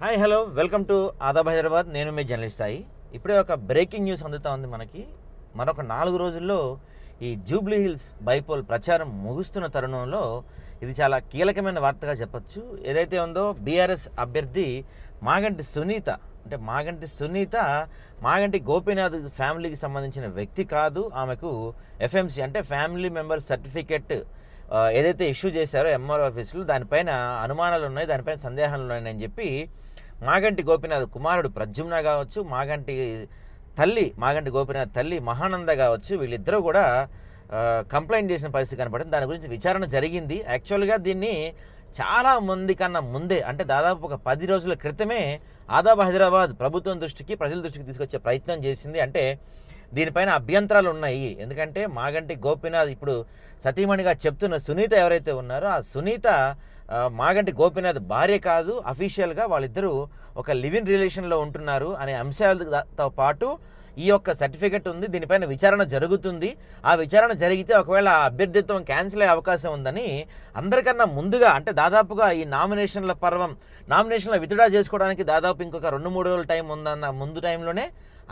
Hi hello welcome to Aadab Hyderabad. నేను మీ journalist Sai. ఇప్పుడే ఒక బ్రేకింగ్ న్యూస్ అందుతా ఉంది మనకి. మరొక 4 రోజుల్లో ఈ జూబ్లీ హిల్స్ బైపోల్ ప్రచారం ముగుస్తున్న తరుణంలో ఇది చాలా కీలకమైన వార్తగా చెప్పొచ్చు. ఏదైతే ఉందో బీఆర్ఎస్ అభ్యర్థి మాగంటి సునీత, అంటే మాగంటి గోపీనాథ్ ఫ్యామిలీకి సంబంధించిన వ్యక్తి కాదు. ఆమెకు ఎఫ్ఎంసి అంటే ఫ్యామిలీ మెంబర్ సర్టిఫికెట్ ఏదైతే ఇష్యూ చేశారో ఎంఆర్ఓ ఆఫీసులో దానిపైన అనుమానాలు ఉన్నాయి, దానిపైన సందేహాలు ఉన్నాయని చెప్పి మాగంటి గోపీనాథ్ కుమారుడు ప్రద్యుమ్న కావచ్చు, మాగంటి గోపీనాథ్ తల్లి మహానంద కావచ్చు, వీళ్ళిద్దరూ కూడా కంప్లైంట్ చేసిన పరిస్థితి కనపడింది. దాని గురించి విచారణ జరిగింది. యాక్చువల్గా దీన్ని చాలా మంది కన్నా ముందే, అంటే దాదాపు ఒక 10 రోజుల క్రితమే ఆదాబ్ హైదరాబాద్ ప్రభుత్వం దృష్టికి, ప్రజల దృష్టికి తీసుకొచ్చే ప్రయత్నం చేసింది. అంటే దీనిపైన అభ్యంతరాలు ఉన్నాయి. ఎందుకంటే మాగంటి గోపీనాథ్ ఇప్పుడు సతీమణిగా చెప్తున్న సునీత ఎవరైతే ఉన్నారో ఆ సునీత మాగంటి గోపీనాథ్ భార్య కాదు, అఫీషియల్గా వాళ్ళిద్దరూ ఒక లివింగ్ రిలేషన్లో ఉంటున్నారు అనే అంశాలతో పాటు ఈ యొక్క సర్టిఫికెట్ ఉంది. దీనిపైన విచారణ జరుగుతుంది. ఆ విచారణ జరిగితే ఒకవేళ ఆ అభ్యర్థిత్వం క్యాన్సిల్ అయ్యే అవకాశం ఉందని అందరికన్నా ముందుగా, అంటే దాదాపుగా ఈ నామినేషన్ల విత్డ్రా చేసుకోవడానికి దాదాపు ఇంకొక 2-3 రోజుల టైం ఉందన్న ముందు టైంలోనే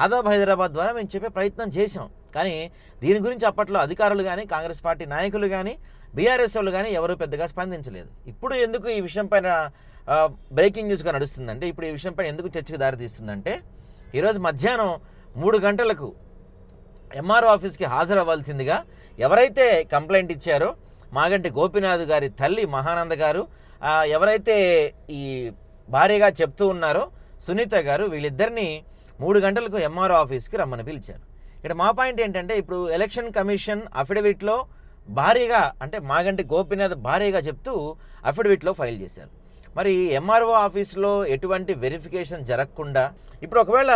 ఆదాబ్ హైదరాబాద్ ద్వారా మేము చెప్పే ప్రయత్నం చేశాం. కానీ దీని గురించి అప్పట్లో అధికారులు కానీ, కాంగ్రెస్ పార్టీ నాయకులు కానీ, బీఆర్ఎస్ వాళ్ళు కానీ ఎవరూ పెద్దగా స్పందించలేదు. ఇప్పుడు ఎందుకు ఈ విషయం పైన బ్రేకింగ్ న్యూస్గా నడుస్తుందంటే, ఇప్పుడు ఈ విషయం పైన ఎందుకు చర్చకు దారితీస్తుందంటే, ఈరోజు మధ్యాహ్నం 3 గంటలకు ఎంఆర్ఓ ఆఫీస్కి హాజరవ్వాల్సిందిగా ఎవరైతే కంప్లైంట్ ఇచ్చారో మాగంటి గోపీనాథ్ గారి తల్లి మహానంద గారు, ఎవరైతే ఈ భార్యగా చెప్తూ ఉన్నారో సునీత గారు, వీళ్ళిద్దరినీ 3 గంటలకు ఎంఆర్ఓ ఆఫీస్కి రమ్మని పిలిచారు. ఇక్కడ మా పాయింట్ ఏంటంటే, ఇప్పుడు ఎలక్షన్ కమిషన్ అఫిడవిట్లో భార్యగా, అంటే మాగంటి గోపీనాథ్ భార్యగా చెప్తూ అఫిడవిట్లో ఫైల్ చేశారు. మరి ఎంఆర్ఓ ఆఫీస్లో ఎటువంటి వెరిఫికేషన్ జరగకుండా, ఇప్పుడు ఒకవేళ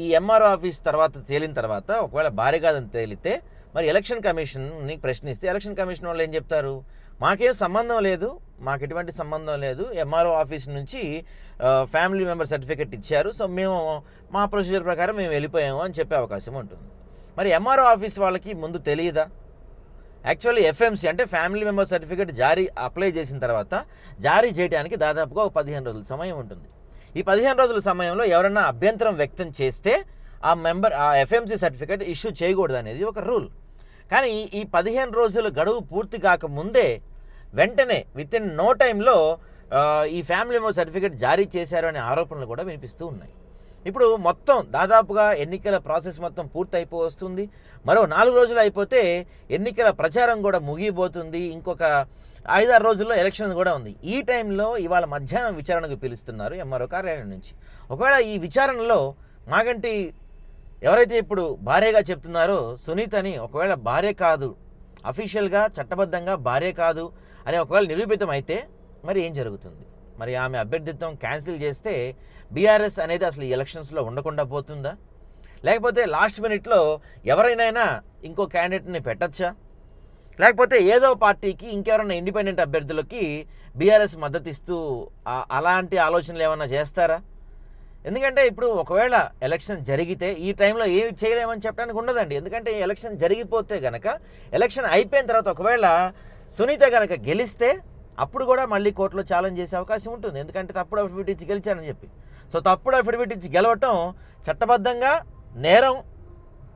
ఈ ఎంఆర్ఓ ఆఫీస్ తేలిన తర్వాత ఒకవేళ భార్య కాదని తేలితే మరి ఎలక్షన్ కమిషన్ని ప్రశ్నిస్తే ఎలక్షన్ కమిషన్ వాళ్ళు ఏం చెప్తారు? మాకేం సంబంధం లేదు, మాకు ఎటువంటి సంబంధం లేదు, ఎంఆర్ఓ ఆఫీస్ నుంచి ఫ్యామిలీ మెంబర్ సర్టిఫికెట్ ఇచ్చారు, సో మేము మా ప్రొసీజర్ ప్రకారం మేము వెళ్ళిపోయాము అని చెప్పే అవకాశం ఉంటుంది. మరి ఎంఆర్ఓ ఆఫీస్ వాళ్ళకి ముందు తెలియదా? యాక్చువల్లీ ఎఫ్ఎంసి అంటే ఫ్యామిలీ మెంబర్ సర్టిఫికెట్ అప్లై చేసిన తర్వాత జారీ చేయడానికి దాదాపుగా ఒక 15 రోజుల సమయం ఉంటుంది. ఈ 15 రోజుల సమయంలో ఎవరైనా అభ్యంతరం వ్యక్తం చేస్తే ఆ ఎఫ్ఎంసి సర్టిఫికెట్ ఇష్యూ చేయకూడదు అనేది ఒక రూల్. కానీ ఈ 15 రోజుల గడువు పూర్తి కాకముందే వెంటనే విత్ ఇన్ నో టైంలో ఈ ఫ్యామిలీ మెంబర్ సర్టిఫికెట్ జారీ చేశారు అనే ఆరోపణలు కూడా వినిపిస్తూ ఉన్నాయి. ఇప్పుడు మొత్తం దాదాపుగా ఎన్నికల ప్రాసెస్ మొత్తం పూర్తి అయిపోతుంది. మరో 4 రోజులు అయిపోతే ఎన్నికల ప్రచారం కూడా ముగిపోతుంది. ఇంకొక 5-6 రోజుల్లో ఎలక్షన్ కూడా ఉంది. ఈ టైంలో ఇవాళ మధ్యాహ్నం విచారణకు పిలుస్తున్నారు ఎంఆర్ఓ కార్యాలయం నుంచి. ఒకవేళ ఈ విచారణలో మాగంటి ఎవరైతే ఇప్పుడు భార్యగా చెప్తున్నారో సునీతని ఒకవేళ భార్య కాదు, అఫీషియల్గా చట్టబద్ధంగా భార్య కాదు అని ఒకవేళ నిరూపితం అయితే మరి ఏం జరుగుతుంది? మరి ఆమె అభ్యర్థిత్వం క్యాన్సిల్ చేస్తే బీఆర్ఎస్ అనేది అసలు ఈ ఎలక్షన్స్లో ఉండకుండా పోతుందా? లేకపోతే లాస్ట్ మినిట్లో ఎవరైనా ఇంకో క్యాండిడేట్ని పెట్టచ్చా? లేకపోతే ఏదో పార్టీకి ఇంకెవరైనా ఇండిపెండెంట్ అభ్యర్థులకి బీఆర్ఎస్ మద్దతు ఇస్తూ అలాంటి ఆలోచనలు ఏమైనా చేస్తారా? ఎందుకంటే ఇప్పుడు ఒకవేళ ఎలక్షన్ జరిగితే ఈ టైంలో ఏమి చేయలేమని చెప్పడానికి ఉండదండి. ఎందుకంటే ఎలక్షన్ జరిగిపోతే కనుక, ఎలక్షన్ అయిపోయిన తర్వాత ఒకవేళ సునీత కనుక గెలిస్తే అప్పుడు కూడా మళ్ళీ కోర్టులో ఛాలెంజ్ చేసే అవకాశం ఉంటుంది. ఎందుకంటే తప్పుడు అఫిడవిట్ ఇచ్చి గెలిచారని చెప్పి. సో తప్పుడు అఫిడవిట్ ఇచ్చి గెలవటం చట్టబద్ధంగా నేరం.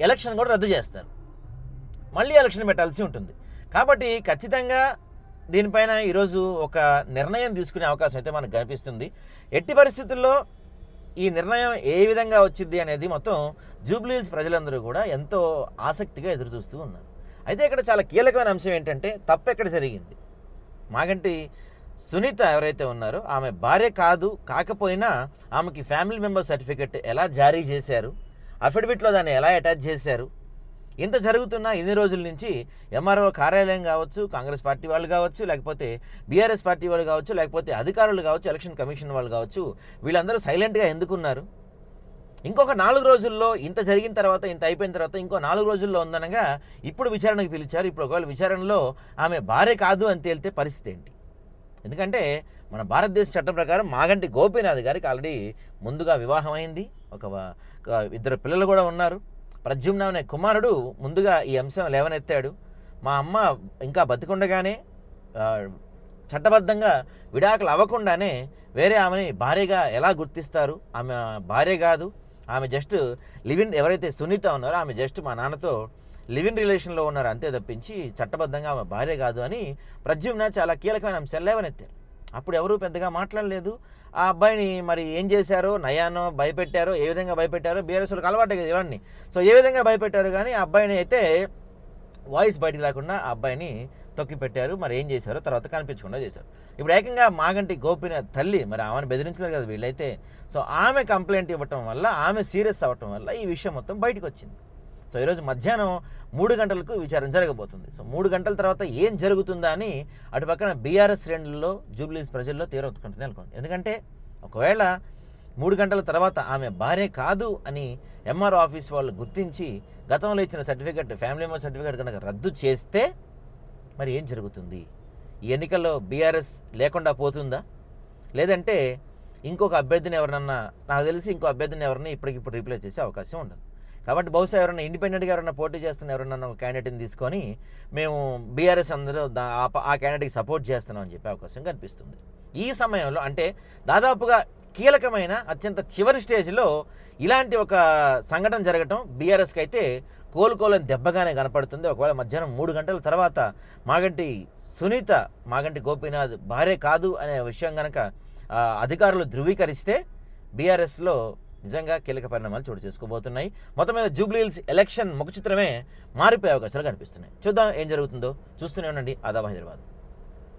ఎలక్షన్ కూడా రద్దు చేస్తారు, మళ్ళీ ఎలక్షన్ పెట్టాల్సి ఉంటుంది. కాబట్టి ఖచ్చితంగా దీనిపైన ఈరోజు ఒక నిర్ణయం తీసుకునే అవకాశం అయితే మనకు కనిపిస్తుంది. ఎట్టి పరిస్థితుల్లో ఈ నిర్ణయం ఏ విధంగా వచ్చింది అనేది మొత్తం జూబ్లీ హిల్స్ ప్రజలందరూ కూడా ఎంతో ఆసక్తిగా ఎదురుచూస్తూ ఉన్నారు. అయితే ఇక్కడ చాలా కీలకమైన అంశం ఏంటంటే, తప్పు ఎక్కడ జరిగింది? మాగంటి సునీత ఎవరైతే ఉన్నారో ఆమె భార్య కాకపోయినా ఆమెకి ఫ్యామిలీ మెంబర్ సర్టిఫికెట్ ఎలా జారీ చేశారు, అఫిడవిట్లో దాన్ని ఎలా అటాచ్ చేశారు? ఇంత జరుగుతున్న ఇన్ని రోజుల నుంచి ఎంఆర్ఓ కార్యాలయం కావచ్చు, కాంగ్రెస్ పార్టీ వాళ్ళు కావచ్చు, లేకపోతే బీఆర్ఎస్ పార్టీ వాళ్ళు కావచ్చు, లేకపోతే అధికారులు కావచ్చు, ఎలక్షన్ కమిషన్ వాళ్ళు కావచ్చు, వీళ్ళందరూ సైలెంట్గా ఎందుకున్నారు? ఇంకొక 4 రోజుల్లో ఇంత జరిగిన తర్వాత, ఇంత అయిపోయిన తర్వాత ఇంకో 4 రోజుల్లో ఉందనగా ఇప్పుడు విచారణకు పిలిచారు. ఇప్పుడు ఒకవేళ విచారణలో ఆమె భార్య కాదు అని తేలితే పరిస్థితి ఏంటి? ఎందుకంటే మన భారతదేశ చట్టం ప్రకారం మాగంటి గోపీనాథ్ గారికి ఆల్రెడీ ముందుగా వివాహం అయింది, ఒక 2 పిల్లలు కూడా ఉన్నారు. ప్రద్యుమ్న అనే కుమారుడు ముందుగా ఈ అంశం లేవనెత్తాడు. మా అమ్మ ఇంకా బతికుండగానే చట్టబద్ధంగా విడాకులు అవ్వకుండానే వేరే ఆమెని భార్యగా ఎలా గుర్తిస్తారు? ఆమె భార్య కాదు, ఆమె జస్ట్ లివిన్ ఎవరైతే సునీత ఉన్నారో ఆమె జస్ట్ మా నాన్నతో లివిన్ రిలేషన్లో ఉన్నారు అంతే తప్పించి చట్టబద్ధంగా ఆమె భార్య కాదు అని ప్రద్యుమ్న చాలా కీలకమైన అంశాలు లేవనెత్తారు. అప్పుడు ఎవరూ పెద్దగా మాట్లాడలేదు. ఆ అబ్బాయిని మరి ఏం చేశారో, నయానో భయపెట్టారో, ఏ విధంగా భయపెట్టారో బీఆర్ఎస్ వాళ్ళకి అలవాటే కదా ఇవన్నీ. సో ఏ విధంగా భయపెట్టారు కానీ ఆ అబ్బాయిని అయితే వాయిస్ బయటికి రాకుండా ఆ అబ్బాయిని తొక్కి పెట్టారు. మరి ఏం చేశారో తర్వాత కనిపించకుండా చేశారు. ఇప్పుడు ఏకంగా మాగంటి గోపీనాథ్ తల్లి మరి ఆమెను బెదిరించలేదు కదా వీళ్ళైతే. సో ఆమె కంప్లైంట్ ఇవ్వటం వల్ల, ఆమె సీరియస్ అవ్వటం వల్ల ఈ విషయం మొత్తం బయటకు వచ్చింది. సో ఈరోజు మధ్యాహ్నం 3 గంటలకు విచారణ జరగబోతుంది. సో 3 గంటల తర్వాత ఏం జరుగుతుందా అని అటు పక్కన బీఆర్ఎస్ శ్రేణుల్లో, జూబ్లీహిల్స్ ప్రజల్లో తీవ్ర ఉత్కంఠ నెలకొంది. ఎందుకంటే ఒకవేళ 3 గంటల తర్వాత ఆమె భార్య కాదు అని ఎంఆర్ఓ ఆఫీస్ వాళ్ళు గుర్తించి గతంలో ఇచ్చిన సర్టిఫికెట్, ఫ్యామిలీ మెంబర్ సర్టిఫికెట్ కనుక రద్దు చేస్తే మరి ఏం జరుగుతుంది? ఈ ఎన్నికల్లో బీఆర్ఎస్ లేకుండా పోతుందా? లేదంటే ఇంకొక అభ్యర్థిని ఎవరినన్నా, నాకు తెలిసి ఇంకో అభ్యర్థిని ఎవరిని ఇప్పటికిప్పుడు రీప్లేస్ చేసే అవకాశం ఉండదు. కాబట్టి బహుశా ఎవరైనా ఇండిపెండెంట్గా ఎవరైనా పోటీ చేస్తున్న ఎవరైనా ఒక క్యాండిడేట్ని తీసుకొని మేము బీఆర్ఎస్ అందరూ ఆ క్యాండిడేట్కి సపోర్ట్ చేస్తున్నాం అని చెప్పే అవకాశం కనిపిస్తుంది. ఈ సమయంలో అంటే దాదాపుగా కీలకమైన అత్యంత చివరి స్టేజ్లో ఇలాంటి ఒక సంఘటన జరగటం బీఆర్ఎస్కి అయితే కోలుకోలేని దెబ్బగానే కనపడుతుంది. ఒకవేళ మధ్యాహ్నం 3 గంటల తర్వాత మాగంటి సునీత, మాగంటి గోపీనాథ్ భార్య కాదు అనే విషయం కనుక అధికారులు ధృవీకరిస్తే బీఆర్ఎస్లో నిజంగా కీలక పరిణామాలు చోటు చేసుకోబోతున్నాయి. మొత్తం మీద జూబ్లీహిల్స్ ఎలక్షన్ ముఖచిత్రమే మారిపోయే అవకాశాలు కనిపిస్తున్నాయి. చూద్దాం ఏం జరుగుతుందో. చూస్తూనే ఉండండి ఆదాబ్ హైదరాబాద్.